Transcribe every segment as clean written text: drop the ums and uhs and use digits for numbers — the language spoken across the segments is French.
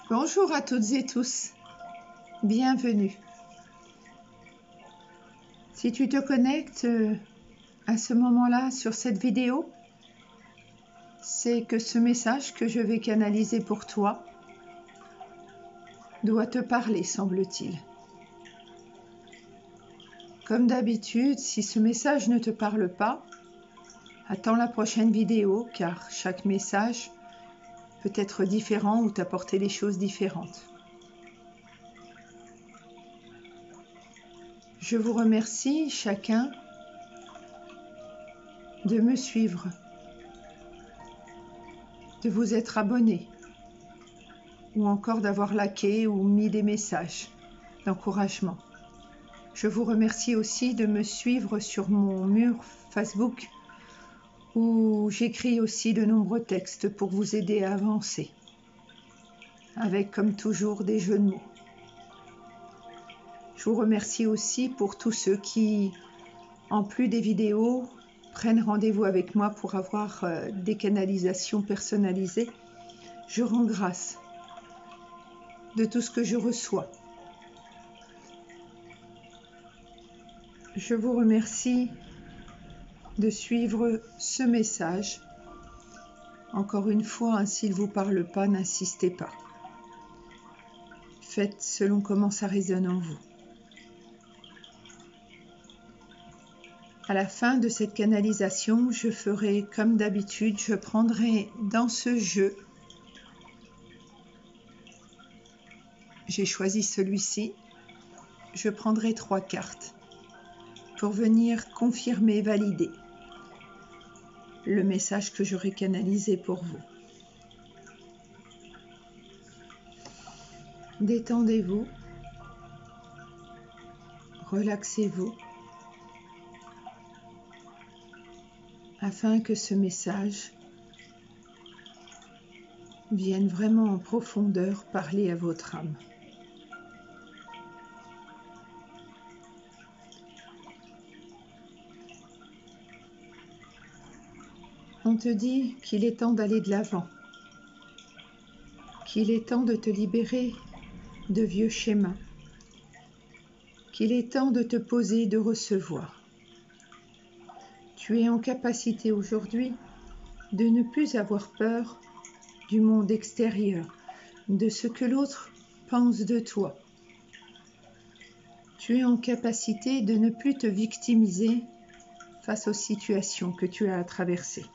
Bonjour à toutes et tous, bienvenue. Si tu te connectes à ce moment-là sur cette vidéo, c'est que ce message que je vais canaliser pour toi doit te parler, semble-t-il. Comme d'habitude, si ce message ne te parle pas, attends la prochaine vidéo car chaque message peut être différent ou t'apporter des choses différentes. Je vous remercie chacun de me suivre, de vous être abonné ou encore d'avoir liké ou mis des messages d'encouragement. Je vous remercie aussi de me suivre sur mon mur Facebook où j'écris aussi de nombreux textes pour vous aider à avancer, avec comme toujours des jeux de mots. Je vous remercie aussi pour tous ceux qui, en plus des vidéos, prennent rendez-vous avec moi pour avoir des canalisations personnalisées. Je rends grâce de tout ce que je reçois. Je vous remercie de suivre ce message. Encore une fois, s'il ne vous parle pas, n'insistez pas. Faites selon comment ça résonne en vous. À la fin de cette canalisation, je ferai comme d'habitude, je prendrai dans ce jeu, j'ai choisi celui-ci, je prendrai 3 cartes pour venir confirmer, valider le message que j'aurai canalisé pour vous. Détendez-vous, relaxez-vous, afin que ce message vienne vraiment en profondeur parler à votre âme. On te dit qu'il est temps d'aller de l'avant, qu'il est temps de te libérer de vieux schémas, qu'il est temps de te poser, de recevoir. Tu es en capacité aujourd'hui de ne plus avoir peur du monde extérieur, de ce que l'autre pense de toi. Tu es en capacité de ne plus te victimiser face aux situations que tu as à traverser.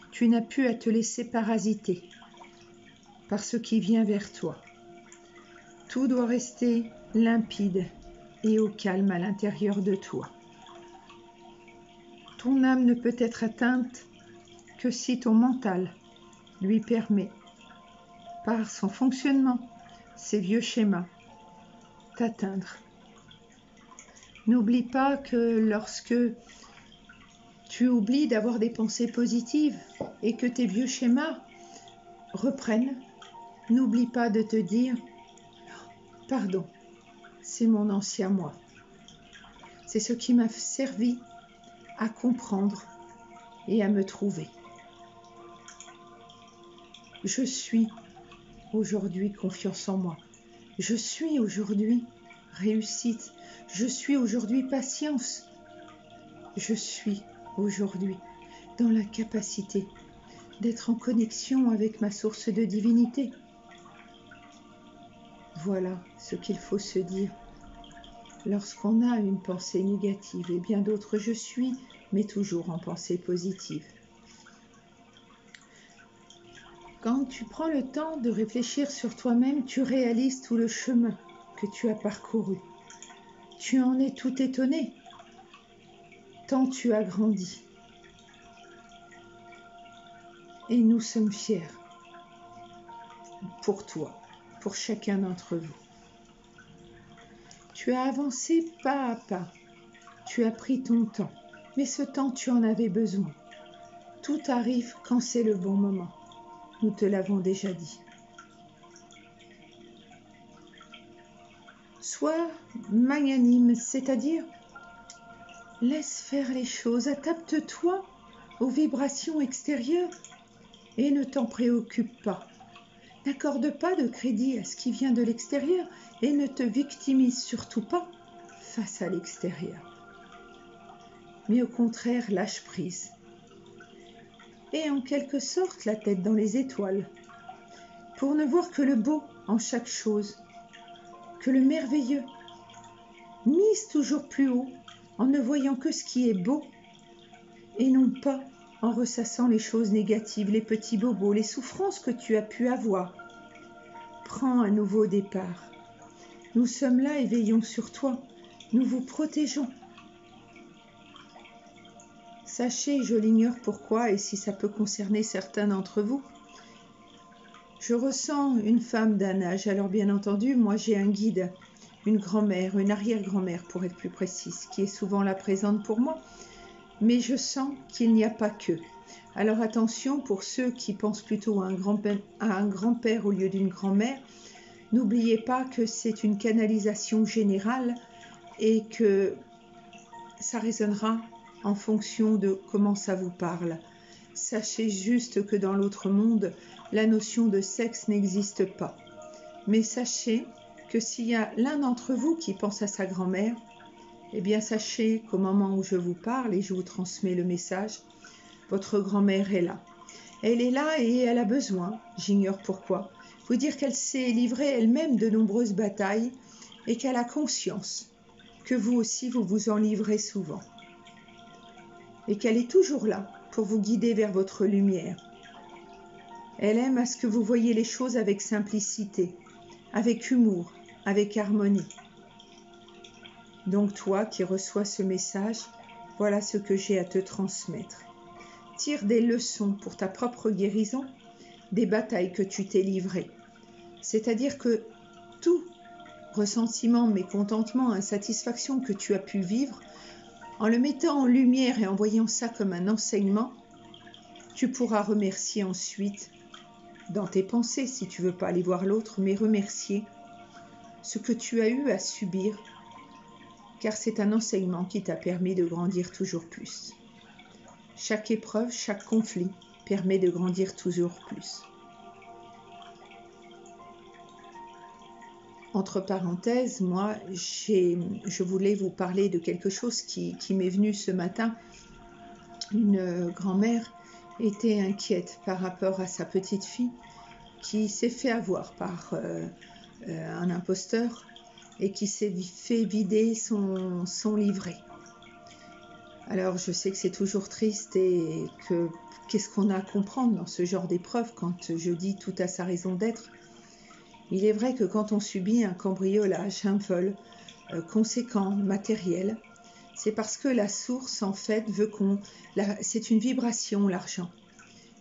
Tu n'as plus à te laisser parasiter par ce qui vient vers toi. Tout doit rester limpide et au calme à l'intérieur de toi. Ton âme ne peut être atteinte que si ton mental lui permet, par son fonctionnement, ses vieux schémas, t'atteindre. N'oublie pas que lorsque tu oublies d'avoir des pensées positives et que tes vieux schémas reprennent, n'oublie pas de te dire « Pardon, c'est mon ancien moi. C'est ce qui m'a servi à comprendre et à me trouver. Je suis aujourd'hui confiance en moi. Je suis aujourd'hui réussite. Je suis aujourd'hui patience. Je suis aujourd'hui dans la capacité d'être en connexion avec ma source de divinité. » Voilà ce qu'il faut se dire lorsqu'on a une pensée négative et bien d'autres je suis, mais toujours en pensée positive. Quand tu prends le temps de réfléchir sur toi-même, tu réalises tout le chemin que tu as parcouru. Tu en es tout étonné, tant tu as grandi. Et nous sommes fiers pour toi, pour chacun d'entre vous. Tu as avancé pas à pas, tu as pris ton temps, mais ce temps tu en avais besoin. Tout arrive quand c'est le bon moment, nous te l'avons déjà dit. Sois magnanime, c'est-à-dire laisse faire les choses, adapte-toi aux vibrations extérieures et ne t'en préoccupe pas. N'accorde pas de crédit à ce qui vient de l'extérieur et ne te victimise surtout pas face à l'extérieur. Mais au contraire, lâche prise. Et en quelque sorte la tête dans les étoiles, pour ne voir que le beau en chaque chose, que le merveilleux. Mise toujours plus haut en ne voyant que ce qui est beau et non pas en ressassant les choses négatives, les petits bobos, les souffrances que tu as pu avoir. Prends un nouveau départ. Nous sommes là et veillons sur toi. Nous vous protégeons. Sachez, je l'ignore pourquoi et si ça peut concerner certains d'entre vous, je ressens une femme d'un âge. Alors bien entendu, moi j'ai un guide, une grand-mère, une arrière-grand-mère pour être plus précise, qui est souvent là présente pour moi. Mais je sens qu'il n'y a pas que. Alors attention pour ceux qui pensent plutôt à un grand-père au lieu d'une grand-mère. N'oubliez pas que c'est une canalisation générale et que ça résonnera en fonction de comment ça vous parle. Sachez juste que dans l'autre monde, la notion de sexe n'existe pas. Mais sachez que s'il y a l'un d'entre vous qui pense à sa grand-mère, eh bien sachez qu'au moment où je vous parle et je vous transmets le message, votre grand-mère est là. Elle est là et elle a besoin, j'ignore pourquoi, vous dire qu'elle s'est livrée elle-même de nombreuses batailles et qu'elle a conscience que vous aussi vous vous en livrez souvent. Et qu'elle est toujours là pour vous guider vers votre lumière. Elle aime à ce que vous voyiez les choses avec simplicité, avec humour, avec harmonie. Donc toi qui reçois ce message, voilà ce que j'ai à te transmettre. Tire des leçons pour ta propre guérison des batailles que tu t'es livrées. C'est-à-dire que tout ressentiment, mécontentement, insatisfaction que tu as pu vivre, en le mettant en lumière et en voyant ça comme un enseignement, tu pourras remercier ensuite, dans tes pensées si tu ne veux pas aller voir l'autre, mais remercier ce que tu as eu à subir, car c'est un enseignement qui t'a permis de grandir toujours plus. Chaque épreuve, chaque conflit permet de grandir toujours plus. Entre parenthèses, moi, je voulais vous parler de quelque chose qui m'est venu ce matin. Une grand-mère était inquiète par rapport à sa petite fille qui s'est fait avoir par un imposteur et qui s'est fait vider son livret. Alors je sais que c'est toujours triste et que qu'est-ce qu'on a à comprendre dans ce genre d'épreuve quand je dis tout a sa raison d'être. Il est vrai que quand on subit un cambriolage, un vol conséquent, matériel, c'est parce que la source en fait veut c'est une vibration, l'argent.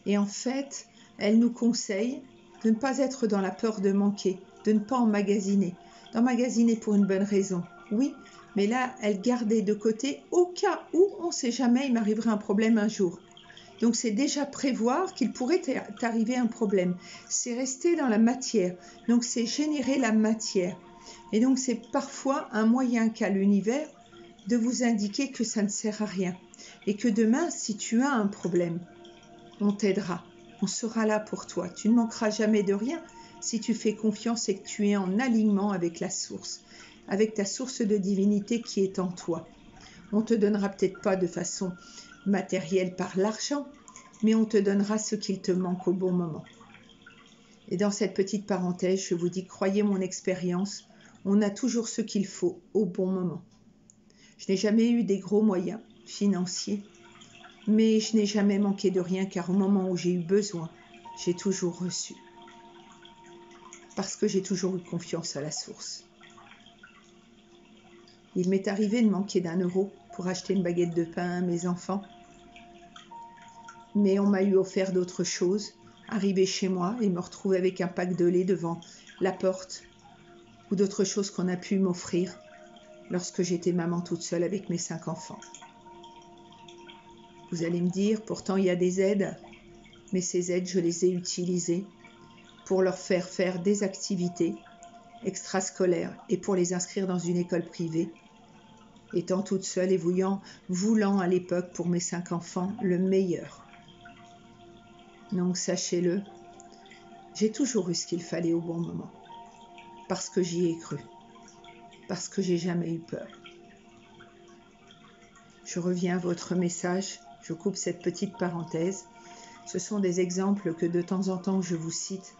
Et en fait, elle nous conseille de ne pas être dans la peur de manquer, de ne pas emmagasiner. D'emmagasiner pour une bonne raison, oui, mais là, elle gardait de côté au cas où, on ne sait jamais, il m'arriverait un problème un jour. Donc c'est déjà prévoir qu'il pourrait t'arriver un problème. C'est rester dans la matière. Donc c'est générer la matière. Et donc c'est parfois un moyen qu'a l'univers de vous indiquer que ça ne sert à rien. Et que demain, si tu as un problème, on t'aidera. On sera là pour toi. Tu ne manqueras jamais de rien si tu fais confiance et que tu es en alignement avec la source, avec ta source de divinité qui est en toi. On ne te donnera peut-être pas de façon matérielle par l'argent, mais on te donnera ce qu'il te manque au bon moment. Et dans cette petite parenthèse, je vous dis, croyez mon expérience, on a toujours ce qu'il faut au bon moment. Je n'ai jamais eu des gros moyens financiers, mais je n'ai jamais manqué de rien car au moment où j'ai eu besoin, j'ai toujours reçu. Parce que j'ai toujours eu confiance à la source. Il m'est arrivé de manquer d'1 € pour acheter une baguette de pain à mes enfants. Mais on m'a eu offert d'autres choses, arriver chez moi et me retrouver avec un pack de lait devant la porte ou d'autres choses qu'on a pu m'offrir lorsque j'étais maman toute seule avec mes 5 enfants. Vous allez me dire, pourtant il y a des aides, mais ces aides, je les ai utilisées pour leur faire faire des activités extrascolaires et pour les inscrire dans une école privée, étant toute seule et voulant à l'époque pour mes 5 enfants le meilleur. Donc sachez-le, J'ai toujours eu ce qu'il fallait au bon moment, parce que j'y ai cru, parce que j'ai jamais eu peur. Je reviens à votre message, je coupe cette petite parenthèse. Ce sont des exemples que de temps en temps je vous cite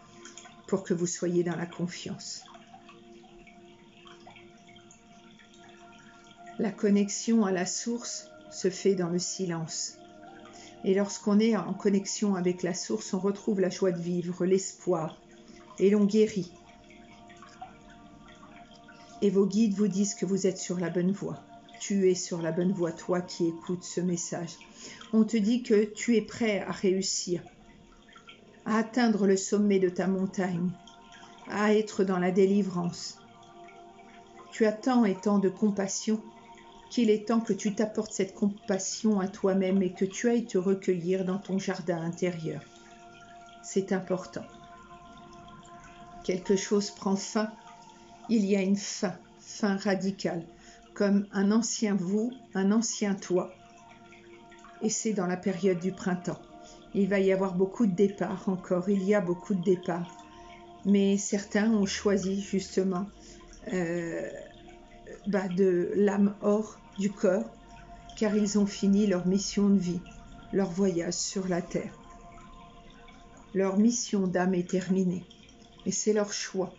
pour que vous soyez dans la confiance. La connexion à la source se fait dans le silence. Et lorsqu'on est en connexion avec la source, on retrouve la joie de vivre, l'espoir, et l'on guérit. Et vos guides vous disent que vous êtes sur la bonne voie. Tu es sur la bonne voie, toi qui écoutes ce message. On te dit que tu es prêt à réussir, à atteindre le sommet de ta montagne, à être dans la délivrance. Tu as tant et tant de compassion qu'il est temps que tu t'apportes cette compassion à toi-même et que tu ailles te recueillir dans ton jardin intérieur. C'est important. Quelque chose prend fin, il y a une fin radicale, comme un ancien vous, un ancien toi. Et c'est dans la période du printemps. Il va y avoir beaucoup de départs encore, il y a beaucoup de départs. Mais certains ont choisi justement de l'âme hors du corps, car ils ont fini leur mission de vie, leur voyage sur la terre. Leur mission d'âme est terminée, et c'est leur choix.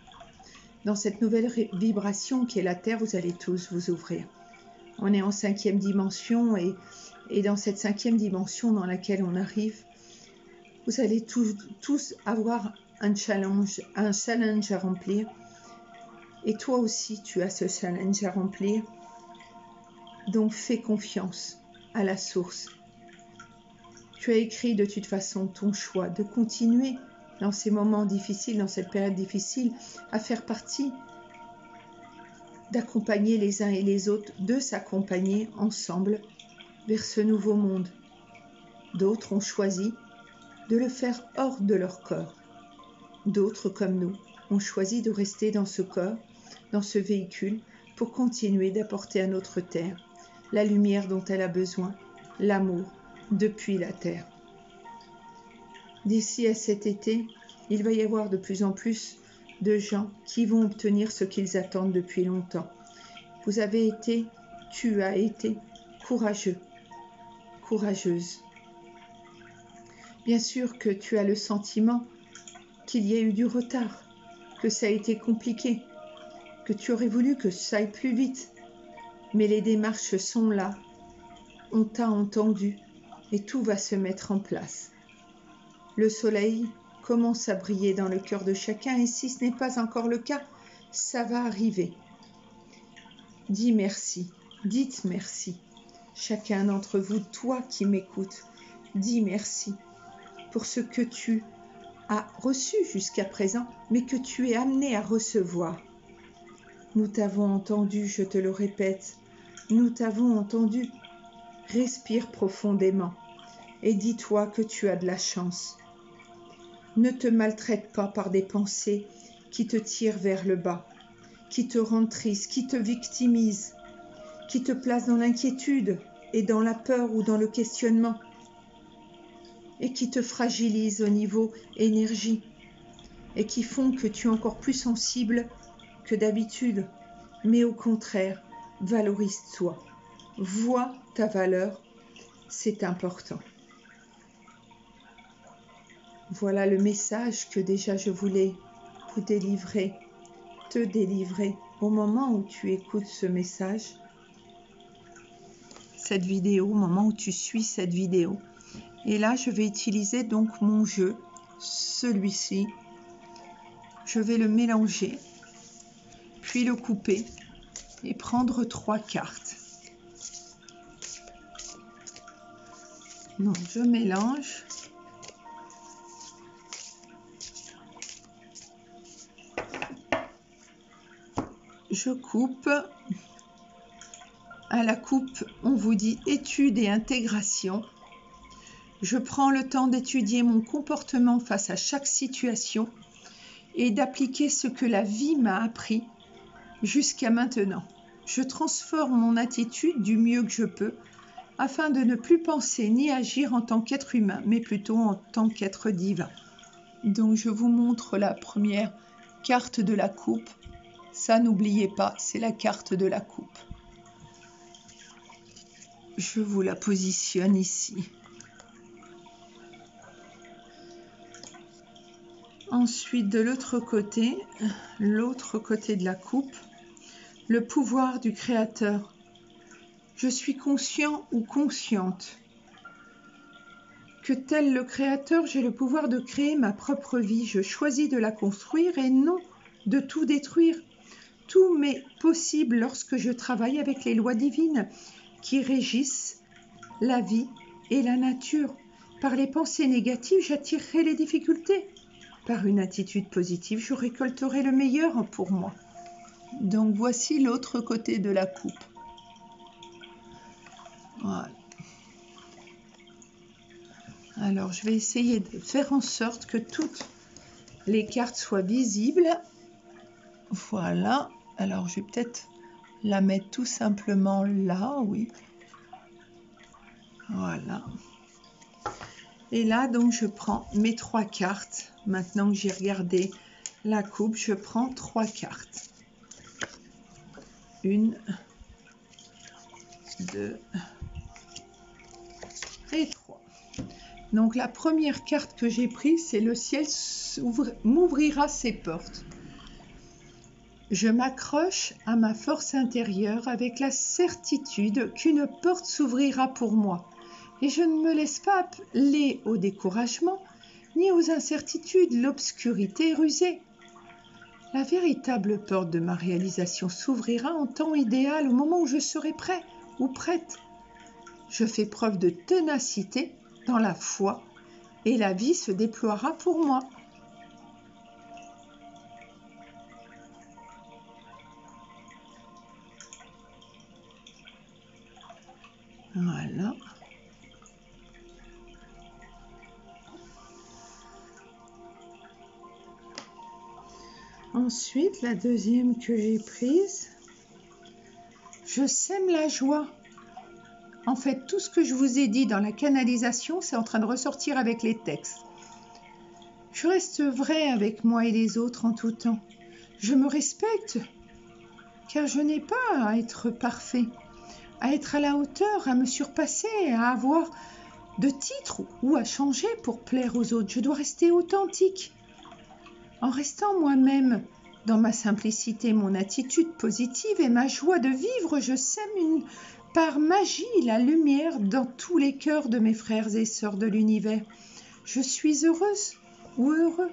Dans cette nouvelle vibration qui est la terre, vous allez tous vous ouvrir. On est en 5e dimension, et dans cette 5e dimension dans laquelle on arrive, vous allez tous avoir un challenge à remplir. Et toi aussi, tu as ce challenge à remplir. Donc, fais confiance à la source. Tu as écrit de toute façon ton choix de continuer dans ces moments difficiles, dans cette période difficile, à faire partie, d'accompagner les uns et les autres, de s'accompagner ensemble vers ce nouveau monde. D'autres ont choisi de le faire hors de leur corps. D'autres, comme nous, ont choisi de rester dans ce corps, dans ce véhicule, pour continuer d'apporter à notre terre la lumière dont elle a besoin, l'amour, depuis la terre. D'ici à cet été, il va y avoir de plus en plus de gens qui vont obtenir ce qu'ils attendent depuis longtemps. Tu as été courageux, courageuse. Bien sûr que tu as le sentiment qu'il y a eu du retard, que ça a été compliqué, que tu aurais voulu que ça aille plus vite. Mais les démarches sont là, on t'a entendu et tout va se mettre en place. Le soleil commence à briller dans le cœur de chacun et si ce n'est pas encore le cas, ça va arriver. Dis merci, dites merci. Chacun d'entre vous, toi qui m'écoutes, dis merci pour ce que tu as reçu jusqu'à présent, mais que tu es amené à recevoir. Nous t'avons entendu, je te le répète, nous t'avons entendu. Respire profondément et dis-toi que tu as de la chance. Ne te maltraite pas par des pensées qui te tirent vers le bas, qui te rendent triste, qui te victimisent, qui te placent dans l'inquiétude et dans la peur ou dans le questionnement et qui te fragilisent au niveau énergie et qui font que tu es encore plus sensible que d'habitude. Mais au contraire, valorise-toi. Vois ta valeur, c'est important. Voilà le message que déjà je voulais vous délivrer, te délivrer au moment où tu écoutes ce message, cette vidéo, au moment où tu suis cette vidéo. Et là, je vais utiliser donc mon jeu, celui-ci. Je vais le mélanger, puis le couper et prendre 3 cartes. Donc, je mélange. Je coupe. À la coupe, on vous dit étude et intégration. Je prends le temps d'étudier mon comportement face à chaque situation et d'appliquer ce que la vie m'a appris jusqu'à maintenant. Je transforme mon attitude du mieux que je peux afin de ne plus penser ni agir en tant qu'être humain, mais plutôt en tant qu'être divin. Donc je vous montre la première carte de la coupe. Ça, n'oubliez pas, c'est la carte de la coupe. Je vous la positionne ici. Ensuite, de l'autre côté de la coupe, le pouvoir du Créateur. Je suis conscient ou consciente que tel le Créateur, j'ai le pouvoir de créer ma propre vie. Je choisis de la construire et non de tout détruire. Tout m'est possible lorsque je travaille avec les lois divines qui régissent la vie et la nature. Par les pensées négatives, j'attirerai les difficultés. Par une attitude positive, je récolterai le meilleur pour moi. Donc voici l'autre côté de la coupe. Voilà. Alors je vais essayer de faire en sorte que toutes les cartes soient visibles. Voilà. Alors je vais peut-être la mettre tout simplement là, oui. Voilà. Et là, donc, je prends mes 3 cartes. Maintenant que j'ai regardé la coupe, je prends 3 cartes. 1, 2 et 3. Donc, la première carte que j'ai prise, c'est le ciel m'ouvrira ses portes. Je m'accroche à ma force intérieure avec la certitude qu'une porte s'ouvrira pour moi. Et je ne me laisse pas aller au découragement, ni aux incertitudes, l'obscurité rusée. La véritable porte de ma réalisation s'ouvrira en temps idéal, au moment où je serai prêt ou prête. Je fais preuve de ténacité dans la foi et la vie se déploiera pour moi. Voilà. Ensuite, la deuxième que j'ai prise, je sème la joie. En fait, tout ce que je vous ai dit dans la canalisation, c'est en train de ressortir avec les textes. Je reste vrai avec moi et les autres en tout temps. Je me respecte, car je n'ai pas à être parfait, à être à la hauteur, à me surpasser, à avoir de titres ou à changer pour plaire aux autres. Je dois rester authentique. En restant moi-même, dans ma simplicité, mon attitude positive et ma joie de vivre, je sème par magie la lumière dans tous les cœurs de mes frères et sœurs de l'univers. Je suis heureuse ou heureux.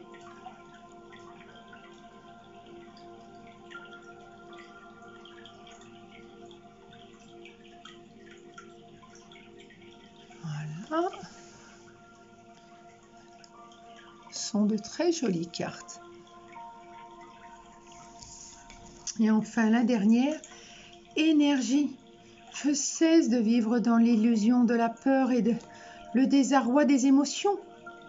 Voilà. Ce sont de très jolies cartes. Et enfin, la dernière, énergie. Je cesse de vivre dans l'illusion de la peur et le désarroi des émotions.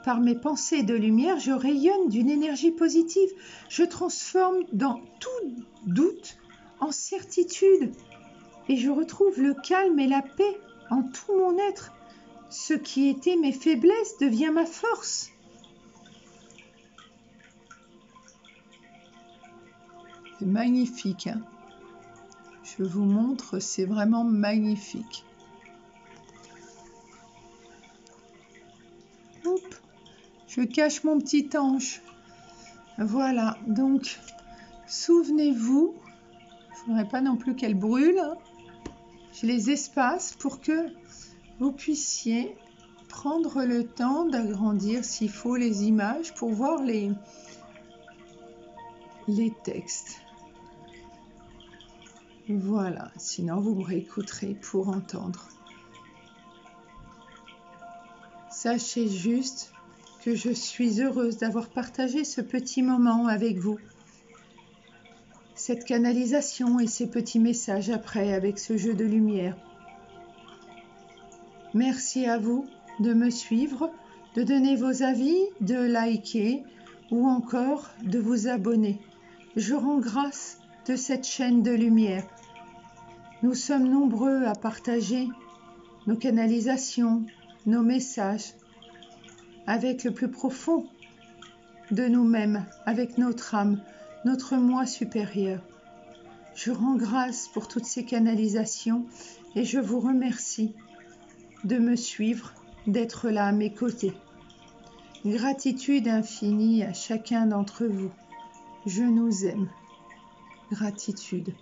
Par mes pensées de lumière, je rayonne d'une énergie positive. Je transforme dans tout doute en certitude. Et je retrouve le calme et la paix en tout mon être. Ce qui était mes faiblesses devient ma force. C'est magnifique, hein? Je vous montre, c'est vraiment magnifique. Hop, je cache mon petit ange. Voilà, donc souvenez-vous, je ne voudrais pas non plus qu'elle brûle. Je les espace pour que vous puissiez prendre le temps d'agrandir s'il faut les images pour voir les textes. Voilà, sinon vous me réécouterez pour entendre. Sachez juste que je suis heureuse d'avoir partagé ce petit moment avec vous. Cette canalisation et ces petits messages après avec ce jeu de lumière. Merci à vous de me suivre, de donner vos avis, de liker ou encore de vous abonner. Je rends grâce de cette chaîne de lumière. Nous sommes nombreux à partager nos canalisations, nos messages avec le plus profond de nous-mêmes avec notre âme, notre moi supérieur. Je rends grâce pour toutes ces canalisations et je vous remercie de me suivre, d'être là à mes côtés. Gratitude infinie à chacun d'entre vous. Je nous aime. Gratitude.